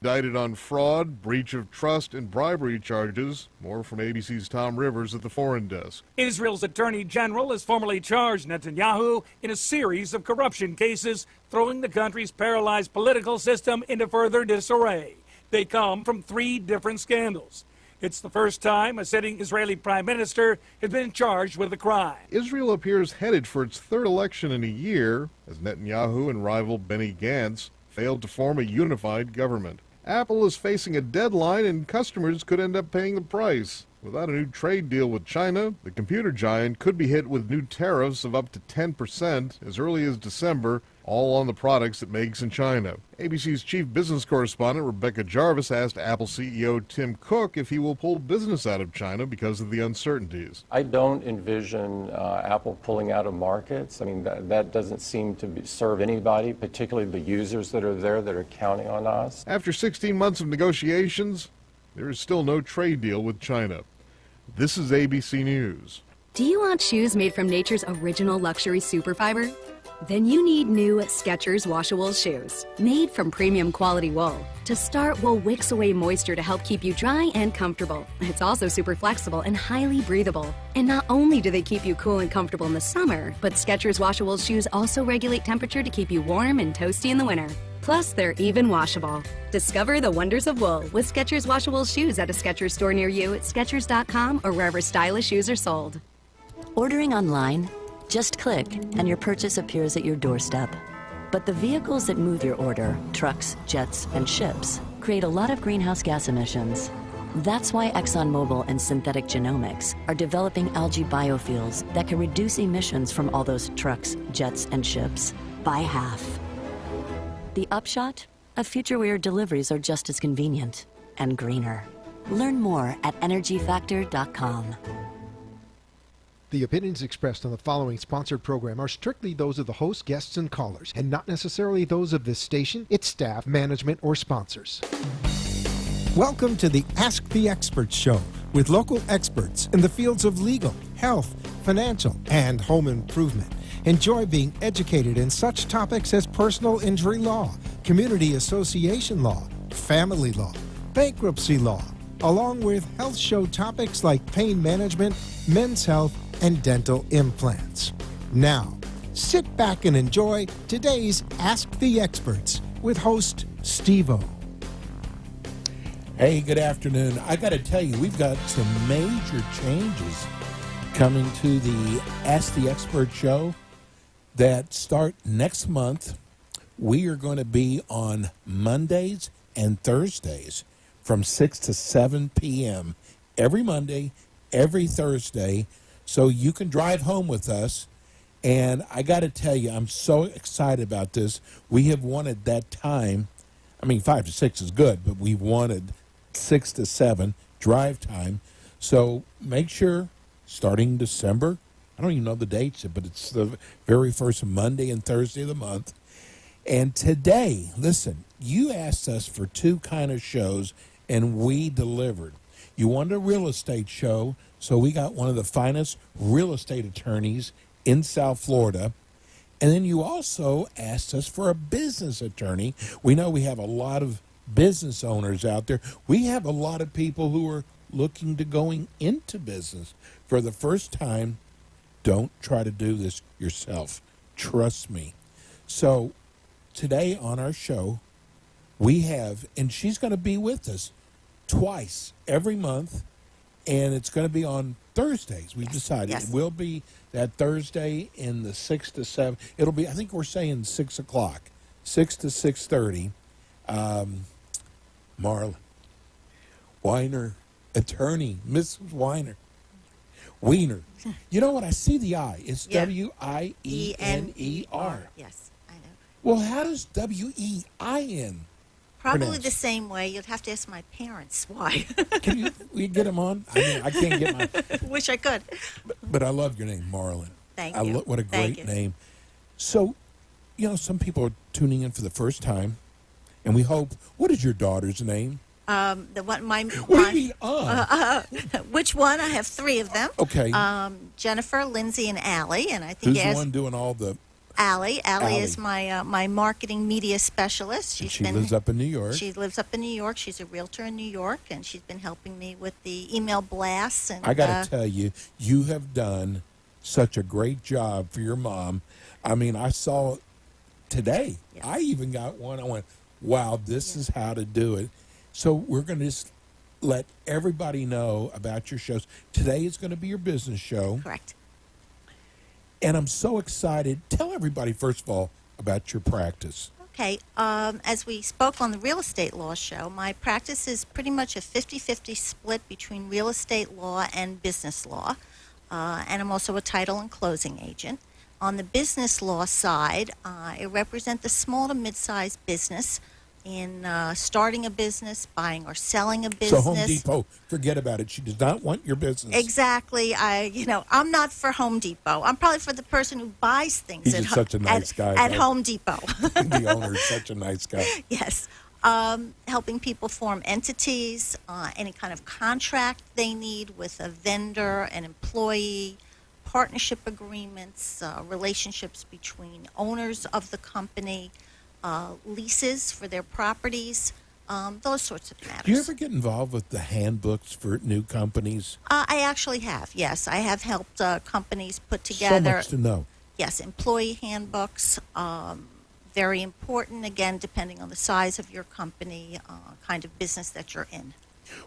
Indicted on fraud, breach of trust, and bribery charges. More from ABC's Tom Rivers at the Foreign Desk. Israel's Attorney General has formally charged Netanyahu in a series of corruption cases, throwing the country's paralyzed political system into further disarray. They come from 3 different scandals. It's the first time a sitting Israeli prime minister has been charged with a crime. Israel appears headed for its 3rd election in a year, as Netanyahu and rival Benny Gantz failed to form a unified government. Apple is facing a deadline and customers could end up paying the price. Without a new trade deal with China, the computer giant could be hit with new tariffs of up to 10% as early as December, all on the products it makes in China. ABC's chief business correspondent Rebecca Jarvis asked Apple CEO Tim Cook if he will pull business out of China because of the uncertainties. I don't envision Apple pulling out of markets. I mean, that doesn't seem to serve anybody, particularly the users that are there that are counting on us. After 16 months of negotiations, there is still no trade deal with China. This is ABC News. Do you want shoes made from nature's original luxury superfiber? Then you need new Skechers Wash-A-Wool shoes, made from premium quality wool. To start, wool wicks away moisture to help keep you dry and comfortable. It's also super flexible and highly breathable. And not only do they keep you cool and comfortable in the summer, but Skechers Wash-A-Wool shoes also regulate temperature to keep you warm and toasty in the winter. Plus, they're even washable. Discover the wonders of wool with Skechers Wash-A-Wool shoes at a Skechers store near you at Skechers.com or wherever stylish shoes are sold. Ordering online? Just click and your purchase appears at your doorstep. But the vehicles that move your order, trucks, jets, and ships, create a lot of greenhouse gas emissions. That's why ExxonMobil and Synthetic Genomics are developing algae biofuels that can reduce emissions from all those trucks, jets, and ships by half. The upshot? A future where your deliveries are just as convenient and greener. Learn more at energyfactor.com. The opinions expressed on the following sponsored program are strictly those of the host, guests, and callers, and not necessarily those of this station, its staff, management, or sponsors. Welcome to the Ask the Experts show with local experts in the fields of legal, health, financial, and home improvement. Enjoy being educated in such topics as personal injury law, community association law, family law, bankruptcy law, along with health show topics like pain management, men's health, and dental implants. Now, sit back and enjoy today's Ask the Experts with host Steve-O. Hey, good afternoon. I got to tell you, we've got some major changes coming to the Ask the Expert show that start next month. We are going to be on Mondays and Thursdays from 6 to 7 p.m. every Monday, every Thursday, so you can drive home with us. And I got to tell you, I'm so excited about this. We have wanted that time. I mean, 5 to 6 is good, but we wanted 6 to 7 drive time. So make sure, starting December, I don't even know the dates, but it's the very first Monday and Thursday of the month. And today, listen, you asked us for 2 kind of shows, and we delivered. You wanted a real estate show, so we got one of the finest real estate attorneys in South Florida. And then you also asked us for a business attorney. We know we have a lot of business owners out there. We have a lot of people who are looking to going into business for the first time. Don't try to do this yourself. Trust me. So today on our show, we have, and she's going to be with us twice every month, and it's going to be on Thursdays. We've decided it will be that Thursday in the 6 to 7. It'll be, I think we're saying 6 o'clock, 6 to 6:30. Marla Weiner, attorney, Mrs. Weiner. Wiener. You know what? I see the I. It's Wiener. Yes, I know. Well, how does Wein? Probably the same way. You'd have to ask my parents why. Can you get them on? I mean, I can't get my... Wish I could. But I love your name, Marlon. Thank you. What a great name. So, you know, some people are tuning in for the first time, and we hope... What is your daughter's name? The one, my... What do you mean, which one? I have 3 of them. Okay. Jennifer, Lindsay, and Allie, and I think... Who's the one doing all the Allie. Allie is Allie. my marketing media specialist. And she lives up in New York. She lives up in New York. She's a realtor in New York, and she's been helping me with the email blasts. And I got to tell you, you have done such a great job for your mom. I mean, I saw today. Yes. I even got one. I went, wow, this is how to do it. So we're going to just let everybody know about your shows. Today is going to be your business show. Correct. And I'm so excited. Tell everybody, first of all, about your practice. Okay. As we spoke on the real estate law show, my practice is pretty much a 50-50 split between real estate law and business law. And I'm also a title and closing agent. On the business law side, I represent the small to mid-sized business in starting a business, buying or selling a business. So Home Depot, forget about it. She does not want your business. Exactly. I'm not for Home Depot. I'm probably for the person who buys things He's just such a nice guy, at though. Home Depot. The owner is such a nice guy. Yes. Helping people form entities, any kind of contract they need with a vendor, an employee, partnership agreements, relationships between owners of the company, leases for their properties, those sorts of matters. Do you ever get involved with the handbooks for new companies? I actually have, yes. I have helped companies put So together. much to know. Yes, employee handbooks, very important, again, depending on the size of your company, kind of business that you're in.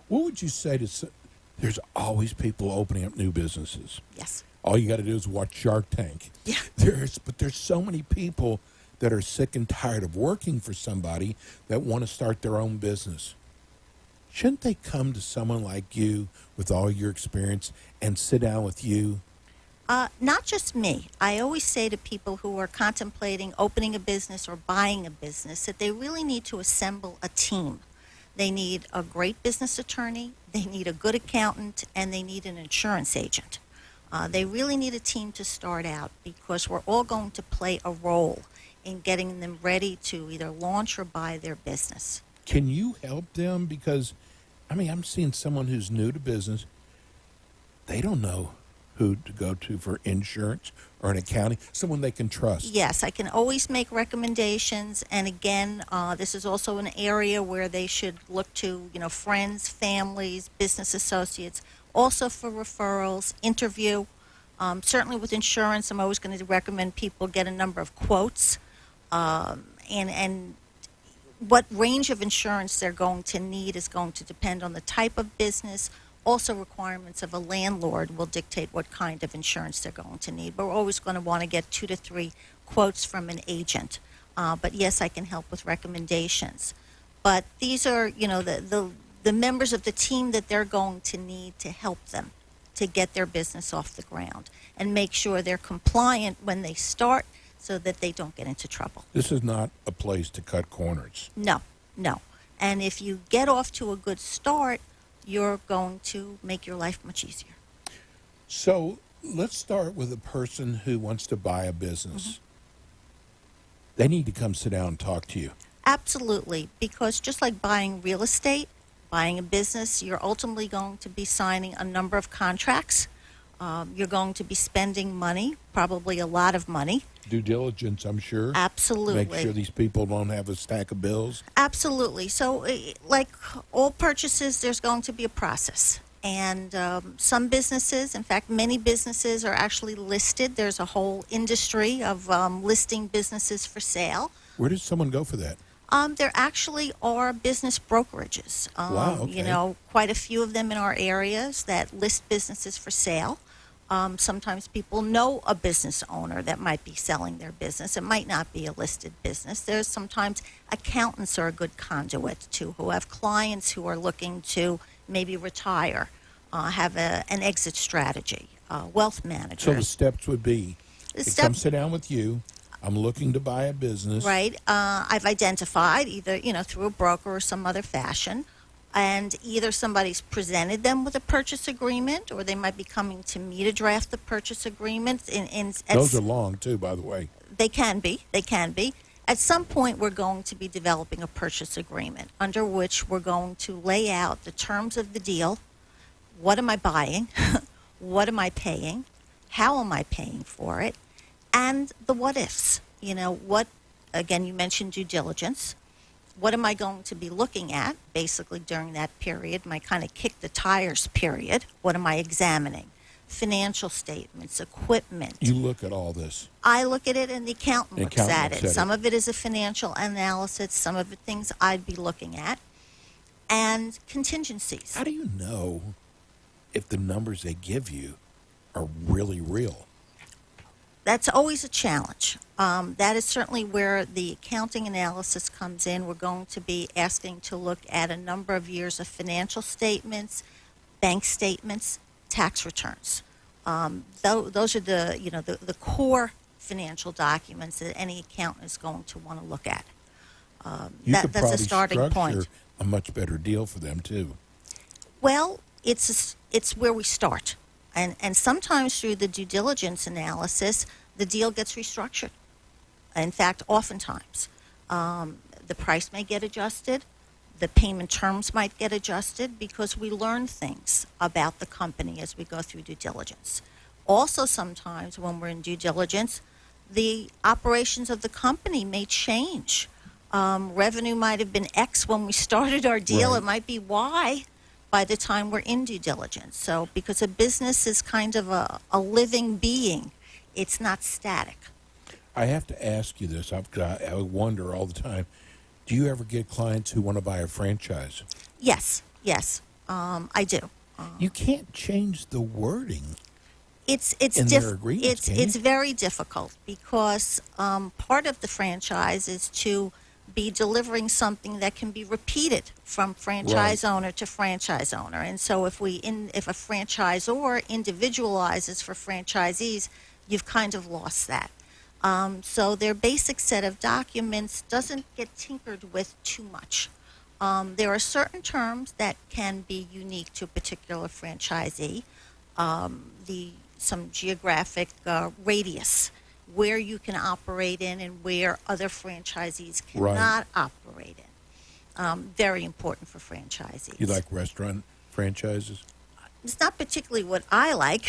What would you say to? There's always people opening up new businesses. Yes. All you got to do is watch Shark Tank. Yeah. But there's so many people that are sick and tired of working for somebody that want to start their own business. Shouldn't they come to someone like you with all your experience and sit down with you? Not just me. I always say to people who are contemplating opening a business or buying a business that they really need to assemble a team. They need a great business attorney, they need a good accountant, and they need an insurance agent. They really need a team to start out because we're all going to play a role in getting them ready to either launch or buy their business. Can you help them? Because, I mean, I'm seeing someone who's new to business. They don't know who to go to for insurance or an accounting, someone they can trust. Yes, I can always make recommendations. And again, this is also an area where they should look to, friends, families, business associates, also for referrals, interview. Certainly with insurance, I'm always going to recommend people get a number of quotes and what range of insurance they're going to need is going to depend on the type of business. Also, requirements of a landlord will dictate what kind of insurance they're going to need. But we're always going to want to get 2 to 3 quotes from an agent. But yes, I can help with recommendations. But these are, the members of the team that they're going to need to help them to get their business off the ground and make sure they're compliant when they start so that they don't get into trouble. This is not a place to cut corners. No. And if you get off to a good start, you're going to make your life much easier. So let's start with a person who wants to buy a business. Mm-hmm. They need to come sit down and talk to you. Absolutely, because just like buying real estate, buying a business, you're ultimately going to be signing a number of contracts. You're going to be spending money, probably a lot of money. Due diligence, I'm sure. Absolutely. Make sure these people don't have a stack of bills. Absolutely. So, like all purchases, there's going to be a process. And some businesses, in fact, many businesses are actually listed. There's a whole industry of listing businesses for sale. Where does someone go for that? There actually are business brokerages. Wow, okay. Quite a few of them in our areas that list businesses for sale. Sometimes people know a business owner that might be selling their business. It might not be a listed business. There's sometimes accountants are a good conduit too, who have clients who are looking to maybe retire, have an exit strategy, wealth managers. So the steps would be, come sit down with you. I'm looking to buy a business. Right. I've identified either, through a broker or some other fashion. And either somebody's presented them with a purchase agreement or they might be coming to me to draft the purchase agreement. Those are long, too, by the way. They can be. At some point, we're going to be developing a purchase agreement under which we're going to lay out the terms of the deal. What am I buying? What am I paying? How am I paying for it? and the what ifs. Again, you mentioned due diligence. What am I going to be looking at basically during that period, my kind of kick the tires period? What am I examining? Financial statements, equipment. You look at all this. I look at it and the accountant looks at it. looks at Some it. of it is a financial analysis, some of it things I'd be looking at, and contingencies. How do you know if the numbers they give you are really real? That's always a challenge. That is certainly where the accounting analysis comes in. We're going to be asking to look at a number of years of financial statements, bank statements, tax returns. Those are the core financial documents that any accountant is going to want to look at. You could That's a probably starting structure point. a much better deal for them too. Well, it's where we start. And sometimes through the due diligence analysis, the deal gets restructured. In fact, oftentimes, the price may get adjusted, the payment terms might get adjusted because we learn things about the company as we go through due diligence. Also, sometimes when we're in due diligence, the operations of the company may change. Revenue might have been X when we started our deal, Right. it might be Y by the time we're in due diligence. So, because a business is kind of a living being, it's not static. I have to ask you this. I wonder all the time. Do you ever get clients who want to buy a franchise? Yes, I do. You can't change the wording. It's in their agreements, can you? it's very difficult because part of the franchise is to be delivering something that can be repeated from franchise owner to franchise owner. And so if a franchisor individualizes for franchisees, you've kind of lost that. So their basic set of documents doesn't get tinkered with too much. There are certain terms that can be unique to a particular franchisee. Some geographic radius where you can operate in and where other franchisees cannot operate in. Very important for franchisees. You like restaurant franchises? It's not particularly what I like.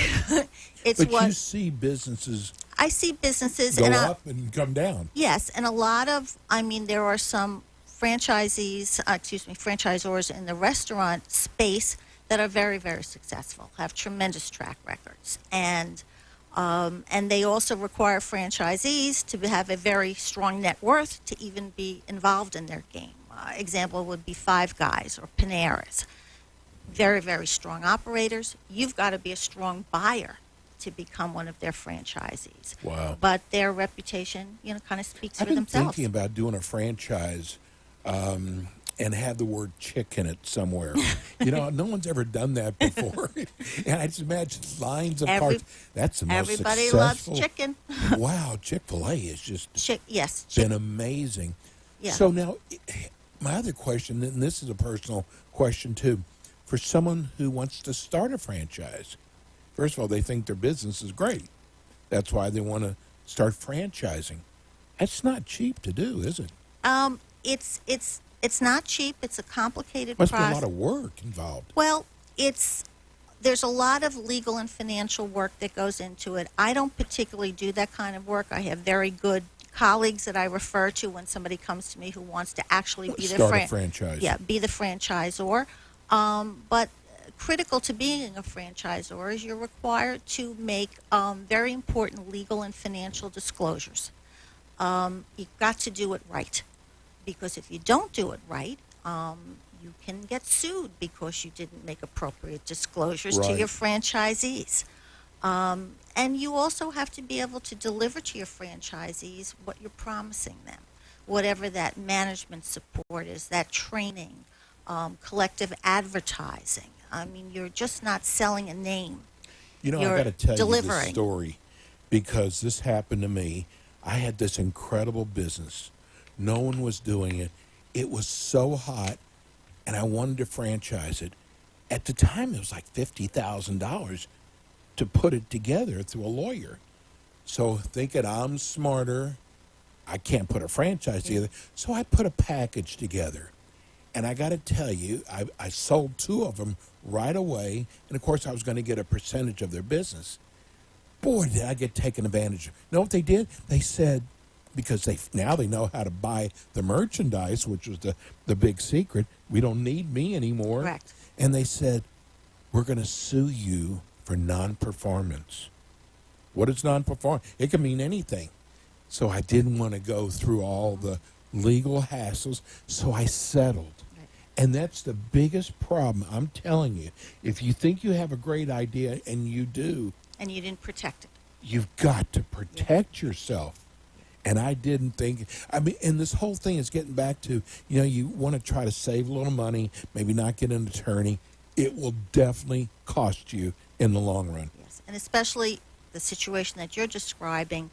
It's But what you see businesses I see businesses go and up and come down. yes, and there are some franchisors in the restaurant space that are very, very successful, have tremendous track records, and they also require franchisees to have a very strong net worth to even be involved in their game. Example would be Five Guys or Panera's. Very, very strong operators. You've got to be a strong buyer to become one of their franchisees. Wow. But their reputation, kind of speaks I've for been themselves. thinking about doing a franchise and have the word chick in it somewhere. No one's ever done that before. And I just imagine lines of cars. That's the most Everybody successful. loves chicken. Wow, Chick-fil-A is just Yes, been amazing. Yeah. So now, my other question, and this is a personal question too, for someone who wants to start a franchise, first of all, they think their business is great. That's why they want to start franchising. That's not cheap to do, is it? It's not cheap. It's a complicated Must be a process. lot of work involved. Well, there's a lot of legal and financial work that goes into it. I don't particularly do that kind of work. I have very good colleagues that I refer to when somebody comes to me who wants to actually be Start a franchise. Yeah, be the franchisor. But critical to being a franchisor is you're required to make very important legal and financial disclosures. You've got to do it right, because if you don't do it right, you can get sued because you didn't make appropriate disclosures to Right. your franchisees. And you also have to be able to deliver to your franchisees what you're promising them, whatever that management support is, that training, collective advertising. I mean, you're just not selling a name. I You're got to tell you delivering. this story because this happened to me. I had this incredible business. No one was doing it. It was so hot, and I wanted to franchise it. At the time, it was like $50,000 to put it together through a lawyer. So thinking I'm smarter, I can't put a franchise together. So I put a package together. And I got to tell you, I sold 2 of them right away. And, of course, I was going to get a percentage of their business. boy, did I get taken advantage of. You know what they did? They said, because now they know how to buy the merchandise, which was the big secret. We don't need me anymore. Correct. And they said, we're going to sue you for non-performance. What is non-performance? It can mean anything. So I didn't want to go through all the legal hassles, so I settled. Right. And that's the biggest problem. I'm telling you, if you think you have a great idea, and you do, And you didn't protect it. you've got to protect yourself. And I didn't think, and this whole thing is getting back to, you want to try to save a little money, maybe not get an attorney. It will definitely cost you in the long run. Yes. And especially the situation that you're describing,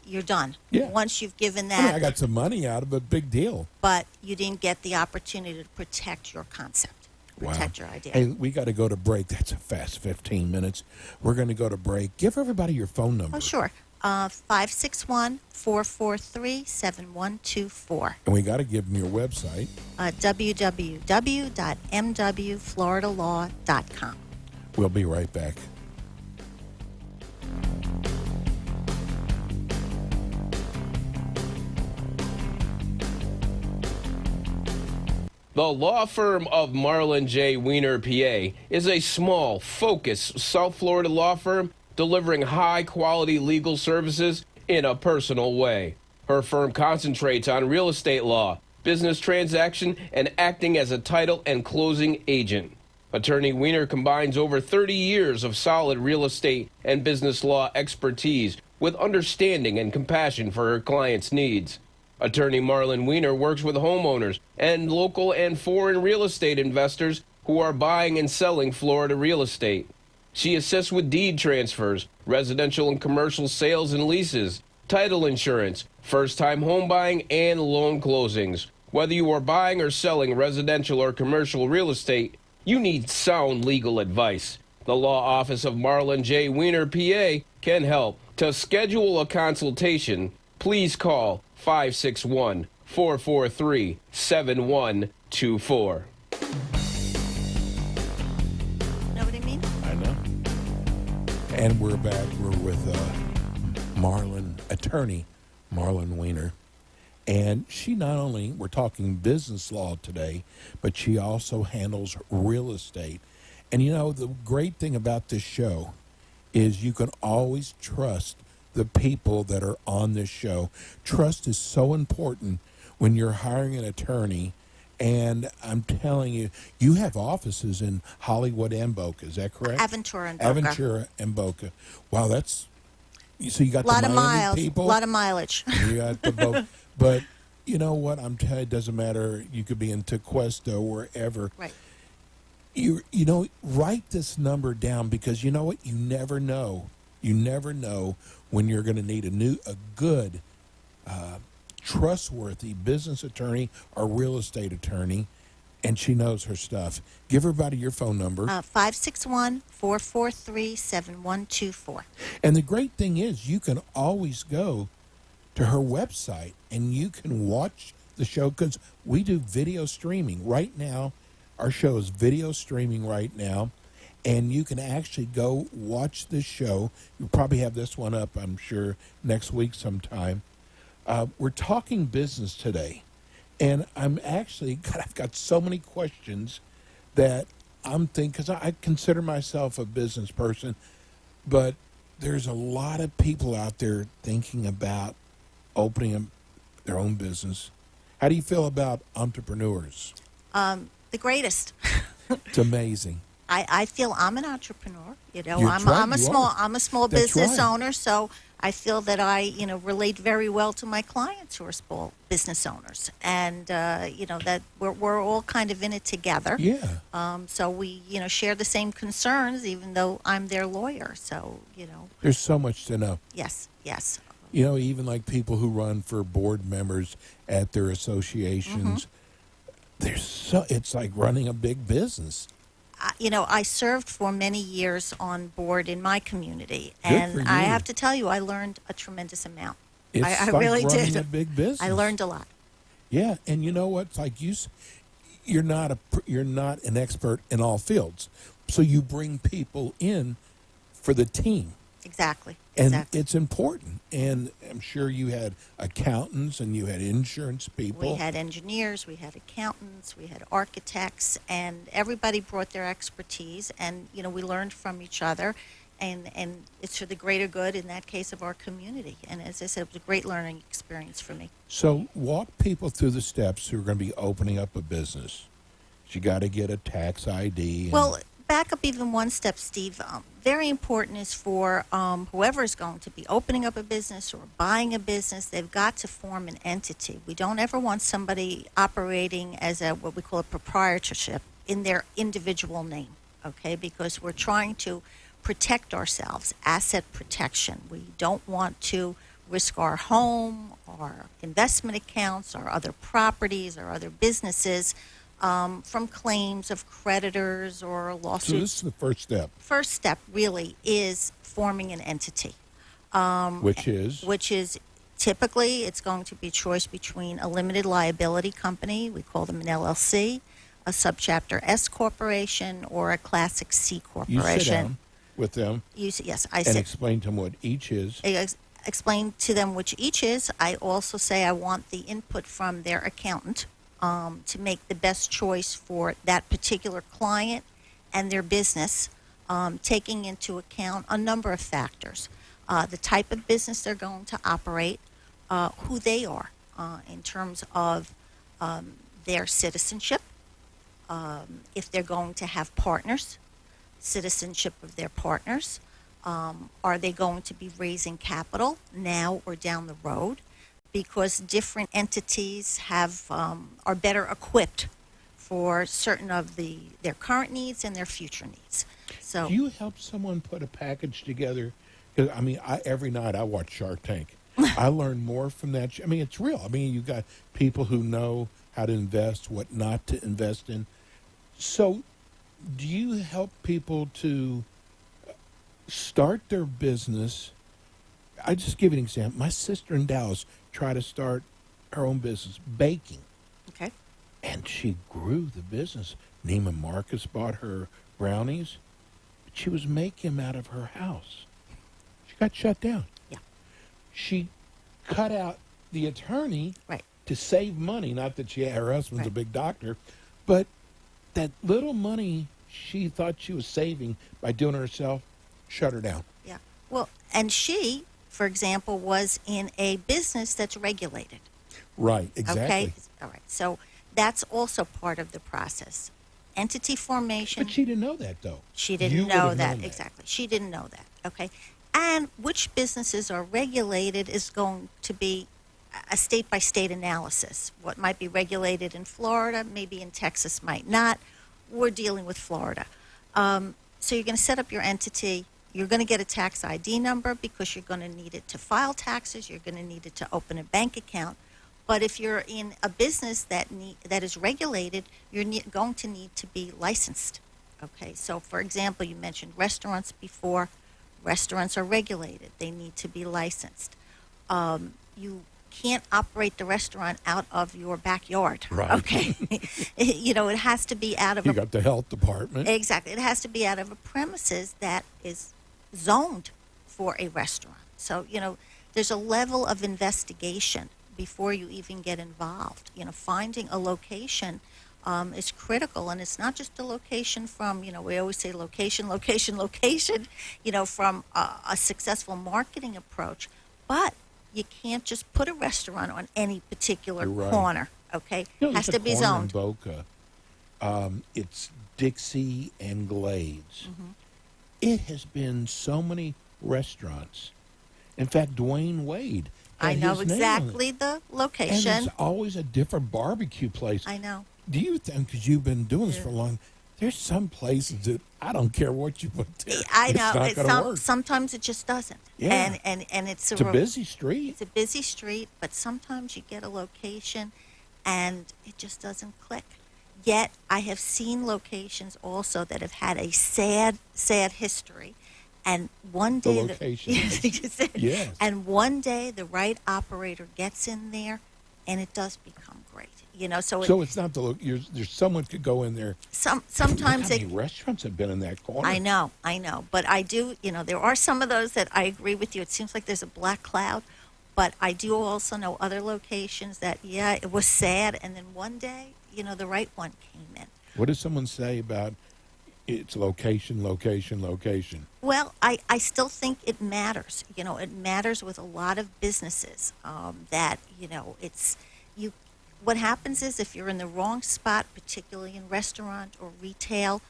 you're done. Yeah. Once you've given that, I got some money out of it, big deal. but you didn't get the opportunity to protect your concept, protect your idea. Hey, we got to go to break. That's a fast 15 minutes. We're going to go to break. Give everybody your phone number. Oh, sure. 561-443-7124. And we got to give them your website. www.mwfloridalaw.com. We'll be right back. The law firm of Marlin J. Wiener, PA, is a small, focused South Florida law firm delivering high-quality legal services in a personal way. Her firm concentrates on real estate law, business transaction, and acting as a title and closing agent. Attorney Wiener combines over 30 years of solid real estate and business law expertise with understanding and compassion for her clients' needs. Attorney Marlin Wiener works with homeowners and local and foreign real estate investors who are buying and selling Florida real estate. She assists with deed transfers, residential and commercial sales and leases, title insurance, first-time home buying, and loan closings. Whether you are buying or selling residential or commercial real estate, you need sound legal advice. The law office of Marlin J. Wiener, PA, can help. To schedule a consultation, please call 561-443-7124. Know what I mean? I know. And we're back. We're with attorney Marlin Wiener. And she not only, we're talking business law today, but she also handles real estate. And the great thing about this show is you can always trust the people that are on this show. Trust is so important when you're hiring an attorney. And I'm telling you, you have offices in Hollywood and Boca. Is that correct? Aventura and Boca. Aventura and Boca. Wow, that's, so you got A lot the of Miami miles, people. a lot of mileage. You got the Boca. But you know what? I'm telling you, it doesn't matter. You could be in Tequesto, wherever. Right. Write this number down, because you know what? You never know. You never know when you're going to need a good, trustworthy business attorney or real estate attorney, and she knows her stuff. Give everybody your phone number. 561-443-7124. And the great thing is, you can always go to her website and you can watch the show, because we do video streaming right now. Our show is video streaming right now, and you can actually go watch this show. You'll probably have this one up, I'm sure, next week sometime. We're talking business today, and I've got so many questions that I'm thinking, because I consider myself a business person, but there's a lot of people out there thinking about opening their own business. How do you feel about entrepreneurs? The greatest. It's amazing. I feel I'm an entrepreneur. That's right, I'm a you small are. I'm a small That's business right. owner, so I feel that I relate very well to my clients who are small business owners, and that we're all kind of in it together. Yeah. So we share the same concerns, even though I'm their lawyer. So There's so much to know. yes. Even like people who run for board members at their associations, it's like running a big business. I served for many years on board in my community, Good and for I you. have to tell you, I learned a tremendous amount. It's I like really running did. a big business. I learned a lot. Yeah, and you know what? It's like you're not an expert in all fields, so you bring people in for the team. Exactly. And Exactly. it's important. And I'm sure you had accountants and you had insurance people. We had engineers, we had accountants, we had architects, and everybody brought their expertise. And we learned from each other, and it's for the greater good in that case of our community. And as I said, it was a great learning experience for me. So walk people through the steps who are going to be opening up a business. You got to get a tax ID. And Well, back up even one step, Steve. Very important is for whoever is going to be opening up a business or buying a business, they've got to form an entity. We don't ever want somebody operating as what we call a proprietorship in their individual name, okay? Because we're trying to protect ourselves, asset protection. We don't want to risk our home, our investment accounts, our other properties, our other businesses from claims of creditors or lawsuits. so this is the first step, First step really is forming an entity, which is typically it's going to be a choice between a limited liability company, we call them an LLC, a subchapter S corporation, or a classic C you corporation. sit down with them Yes, I and sit. explain to them what each is. Explain to them which each is. I also say I want the input from their accountant to make the best choice for that particular client and their business, taking into account a number of factors. The type of business they're going to operate, who they are in terms of their citizenship, if they're going to have partners, citizenship of their partners. Are they going to be raising capital now or down the road? Because different entities are better equipped for certain of their current needs and their future needs. So, Do you help someone put a package together? Because every night I watch Shark Tank. I learn more from that. It's real. You got people who know how to invest, what not to invest in. So, do you help people to start their business? I just give you an example. My sister in Dallas tried to start her own business, baking. okay. And she grew the business. Neiman Marcus bought her brownies. But she was making them out of her house. She got shut down. Yeah. She cut out the attorney Right. to save money. Not that her husband's a Right. big doctor, but that little money she thought she was saving by doing it herself shut her down. Yeah. Well, and she, for example, was in a business that's regulated. Right, exactly. Okay. All right. So that's also part of the process. Entity formation. But she didn't know that, though. She You didn't would know have that. known Exactly. She didn't know that. Okay. And which businesses are regulated is going to be a state by state analysis. What might be regulated in Florida, maybe in Texas might not. We're dealing with Florida. So you're going to set up your entity. You're going to get a tax ID number because you're going to need it to file taxes. You're going to need it to open a bank account. But if you're in a business that is regulated, you're going to need to be licensed. Okay, so for example, you mentioned restaurants before. Restaurants are regulated. They need to be licensed. You can't operate the restaurant out of your backyard. Right. Okay. It has to be out of You got the health department. Exactly. It has to be out of a premises that is zoned for a restaurant. So, there's a level of investigation before you even get involved. Finding a location is critical. And it's not just a location from, we always say location, from a successful marketing approach. But you can't just put a restaurant on any particular You're right. corner, okay? It has There's to be a corner zoned. in Boca. It's Dixie and Glades. Mm-hmm. It has been so many restaurants. In fact, Dwayne Wade. I had know his name on it. exactly the And location. it's always a different barbecue place. I know. Do you think, because you've been doing this for a long, there's some places that I don't care what you put there. I It's know. not going to work. Sometimes it just doesn't. Yeah. And it's It's a busy street. It's a busy street, but sometimes you get a location and it just doesn't click. Yet I have seen locations also that have had a sad history. And one The day location. Yes. And one day the right operator gets in there and it does become great. You know, so, So it's not the look. There's someone could go in there. sometimes Look how they. many restaurants have been in that corner. I know, but I do. You know, there are some of those that I agree with you. It seems like there's a black cloud, but I do also know other locations that it was sad, and then one day, you know, the right one came in. What does someone say about its location? Well, I still think it matters. You know, it matters with a lot of businesses that, you know, what happens is if you're in the wrong spot, particularly in restaurant or retail,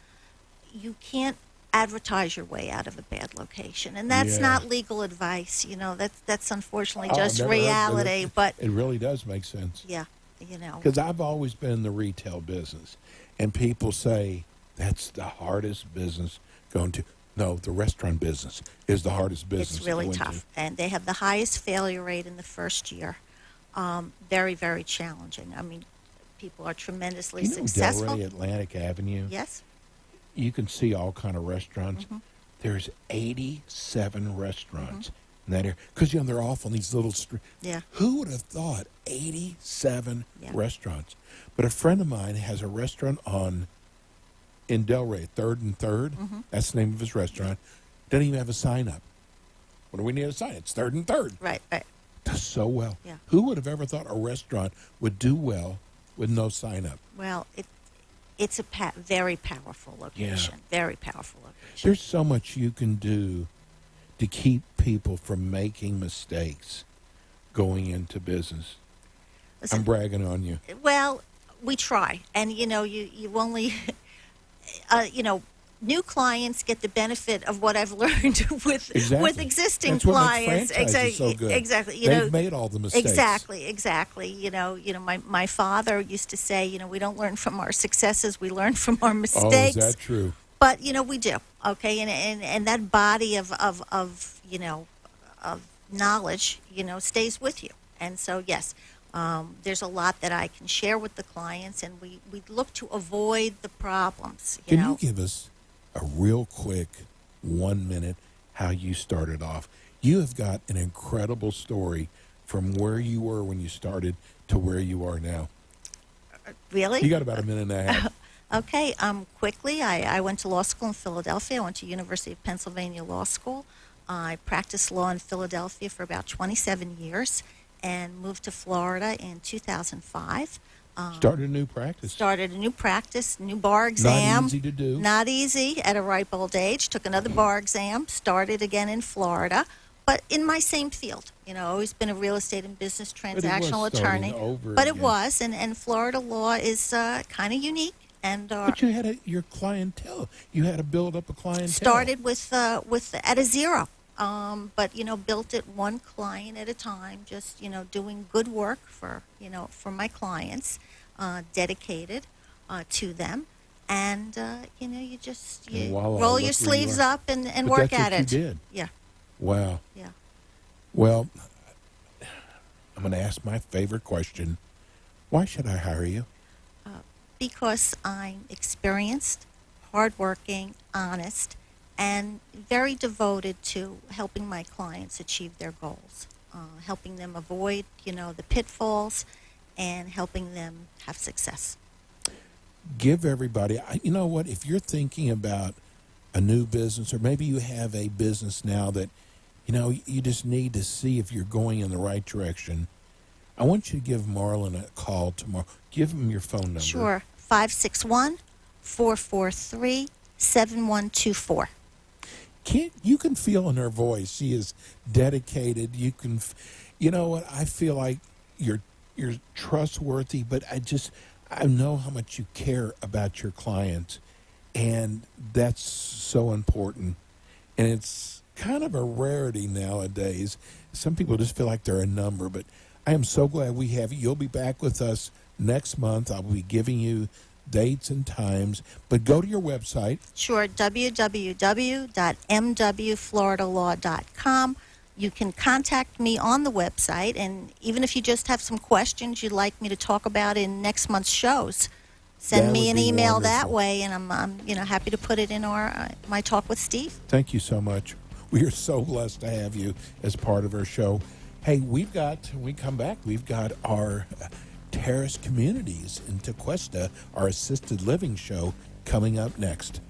you can't advertise your way out of a bad location. And that's not legal advice. You know, that's unfortunately just reality. But it really does make sense. yeah, you know. Because I've always been in the retail business, and people say that's the hardest business going to. No, the restaurant business is the hardest business. It's really to go tough. into. And they have the highest failure rate in the first year. Very, very challenging. I mean, people are tremendously You know successful. Delray Atlantic Avenue? Yes. You can see all kind of restaurants. Mm-hmm. There's 87 restaurants in that area. Because, you know, they're off on these little streets. Yeah. Who would have thought 87 restaurants? But a friend of mine has a restaurant in Delray, 3rd and 3rd. That's the name of his restaurant. Doesn't even have a sign up. What do we need a sign? It's 3rd and 3rd. Right. Does so well. Yeah. Who would have ever thought a restaurant would do well with no sign up? Well, it's a very powerful location. Very powerful location. There's so much you can do to keep people from making mistakes going into business. Listen, I'm bragging on you. Well, we try. And, you know, you only, you know, new clients get the benefit of what I've learned with existing That's what clients. makes franchises so good. Exactly. You They've know, made all the mistakes. Exactly. You know, my father used to say, you know, we don't learn from our successes, we learn from our mistakes. Oh, is that true? But, you know, we do. Okay, and that body of you know, of knowledge, you know, stays with you. And so yes, there's a lot that I can share with the clients, and we look to avoid the problems. Can you give us a real quick 1 minute how you started off? You have got an incredible story from where you were when you started to where you are now. Really? You got about a minute and a half. Okay, quickly, I went to law school in Philadelphia. I went to University of Pennsylvania Law School. I practiced law in Philadelphia for about 27 years and moved to Florida in 2005. Started a new practice. Started a new practice, new bar exam. Not easy to do. Not easy at a ripe old age. Took another bar exam, started again in Florida, but in my same field. You know, always been a real estate and business transactional attorney. But it was, and Florida law is kind of unique. And but you had your clientele. You had to build up a clientele. Started with at a zero, but you know, built it one client at a time. Just, you know, doing good work for my clients, dedicated to them, and you know, you just roll your sleeves up and work at it. You did. Yeah. Wow. Yeah. Well, I'm going to ask my favorite question. Why should I hire you? Because I'm experienced, hardworking, honest, and very devoted to helping my clients achieve their goals, helping them avoid, you know, the pitfalls, and helping them have success. Give everybody, you know what, if you're thinking about a new business, or maybe you have a business now that, you know, you just need to see if you're going in the right direction, I want you to give Marlon a call tomorrow. Give him your phone number. Sure. 561-443-7124. You can feel in her voice she is dedicated. You know what, I feel like you're trustworthy, but I know how much you care about your clients, and that's so important. And it's kind of a rarity nowadays. Some people just feel like they're a number, but I am so glad we have you. You'll be back with us next month. I'll be giving you dates and times, but go to your website. Sure, www.mwfloridalaw.com. You can contact me on the website, and even if you just have some questions you'd like me to talk about in next month's shows, send me an email that way, and I'm happy to put it in my Talk with Steve. Thank you so much. We are so blessed to have you as part of our show. Hey, when we come back, we've got our Terrace Communities in Tequesta, our assisted living show, coming up next.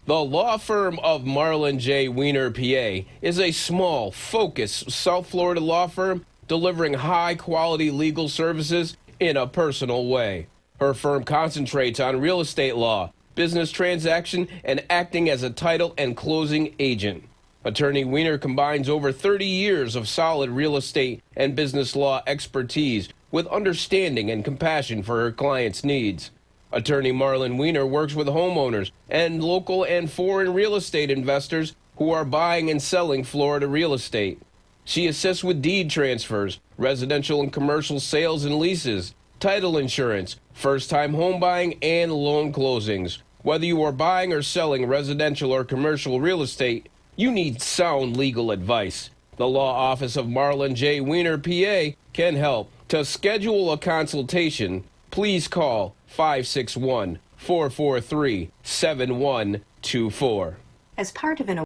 The law firm of Marlin J. Weiner, PA, is a small, focused South Florida law firm delivering high-quality legal services in a personal way. Her firm concentrates on real estate law, business transaction, and acting as a title and closing agent. Attorney Weiner combines over 30 years of solid real estate and business law expertise with understanding and compassion for her clients' needs. Attorney Marlin Weiner works with homeowners and local and foreign real estate investors who are buying and selling Florida real estate. She assists with deed transfers, residential and commercial sales and leases, title insurance, first-time home buying, and loan closings. Whether you are buying or selling residential or commercial real estate, you need sound legal advice. The law office of Marlin J. Weiner, PA, can help. To schedule a consultation, please call 561-443-7124. As part of an